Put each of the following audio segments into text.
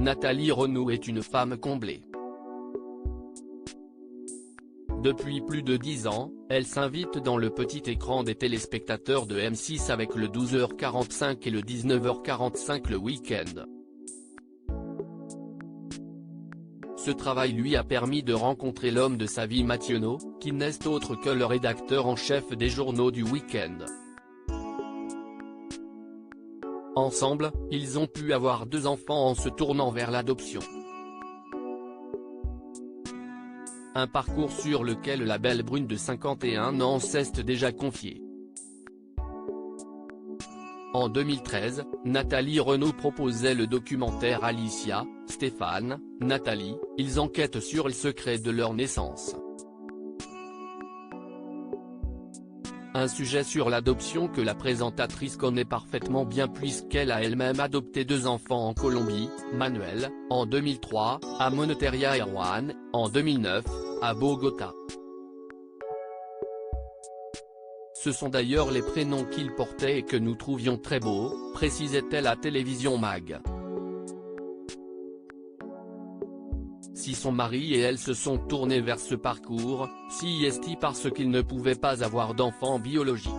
Nathalie Renaud est une femme comblée. Depuis plus de 10 ans, elle s'invite dans le petit écran des téléspectateurs de M6 avec le 12h45 et le 19h45 le week-end. Ce travail lui a permis de rencontrer l'homme de sa vie Mathieu, qui n'est autre que le rédacteur en chef des journaux du week-end. Ensemble, ils ont pu avoir 2 enfants en se tournant vers l'adoption. Un parcours sur lequel la belle brune de 51 ans s'est déjà confiée. En 2013, Nathalie Renaud proposait le documentaire Alicia, Stéphane, Nathalie, ils enquêtent sur le secret de leur naissance. Un sujet sur l'adoption que la présentatrice connaît parfaitement bien puisqu'elle a elle-même adopté 2 enfants en Colombie, Manuel, en 2003, à Montería et Juan, en 2009, à Bogota. Ce sont d'ailleurs les prénoms qu'il portait et que nous trouvions très beaux, précisait-elle à Télévision Mag. Si son mari et elle se sont tournés vers ce parcours, si est-il parce qu'ils ne pouvaient pas avoir d'enfants biologiques.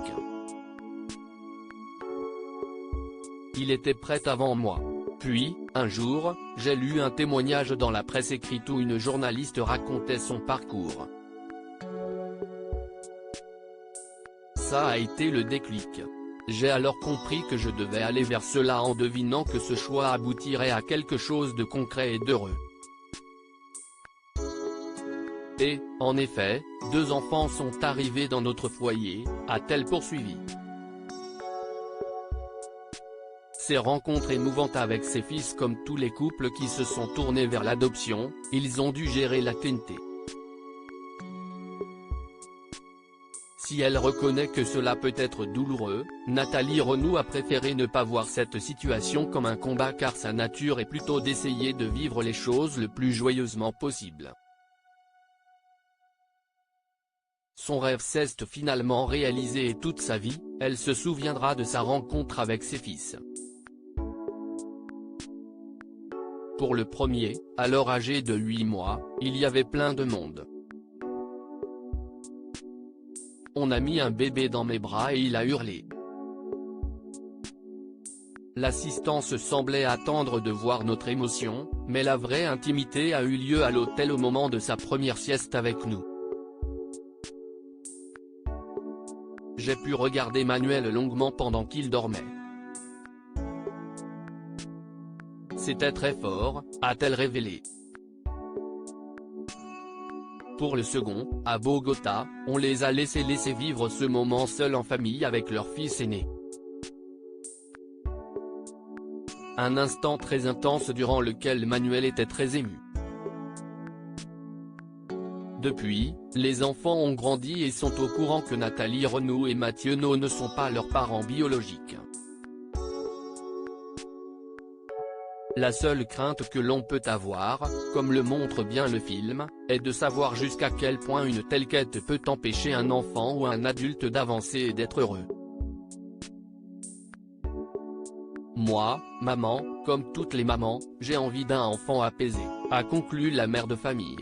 Il était prêt avant moi. Puis, un jour, j'ai lu un témoignage dans la presse écrite où une journaliste racontait son parcours. Ça a été le déclic. J'ai alors compris que je devais aller vers cela en devinant que ce choix aboutirait à quelque chose de concret et d'heureux. Et, en effet, 2 enfants sont arrivés dans notre foyer, a-t-elle poursuivi. Ces rencontres émouvantes avec ses fils comme tous les couples qui se sont tournés vers l'adoption, ils ont dû gérer la TNT. Si elle reconnaît que cela peut être douloureux, Nathalie Renaud a préféré ne pas voir cette situation comme un combat car sa nature est plutôt d'essayer de vivre les choses le plus joyeusement possible. Son rêve s'est finalement réalisé et toute sa vie, elle se souviendra de sa rencontre avec ses fils. Pour le premier, alors âgé de 8 mois, il y avait plein de monde. On a mis un bébé dans mes bras et il a hurlé. L'assistance semblait attendre de voir notre émotion, mais la vraie intimité a eu lieu à l'hôtel au moment de sa première sieste avec nous. J'ai pu regarder Manuel longuement pendant qu'il dormait. C'était très fort, a-t-elle révélé. Pour le second, à Bogota, on les a laissés vivre ce moment seuls en famille avec leur fils aîné. Un instant très intense durant lequel Manuel était très ému. Depuis, les enfants ont grandi et sont au courant que Nathalie Renaud et Mathieu ne sont pas leurs parents biologiques. La seule crainte que l'on peut avoir, comme le montre bien le film, est de savoir jusqu'à quel point une telle quête peut empêcher un enfant ou un adulte d'avancer et d'être heureux. Moi, maman, comme toutes les mamans, j'ai envie d'un enfant apaisé, a conclu la mère de famille.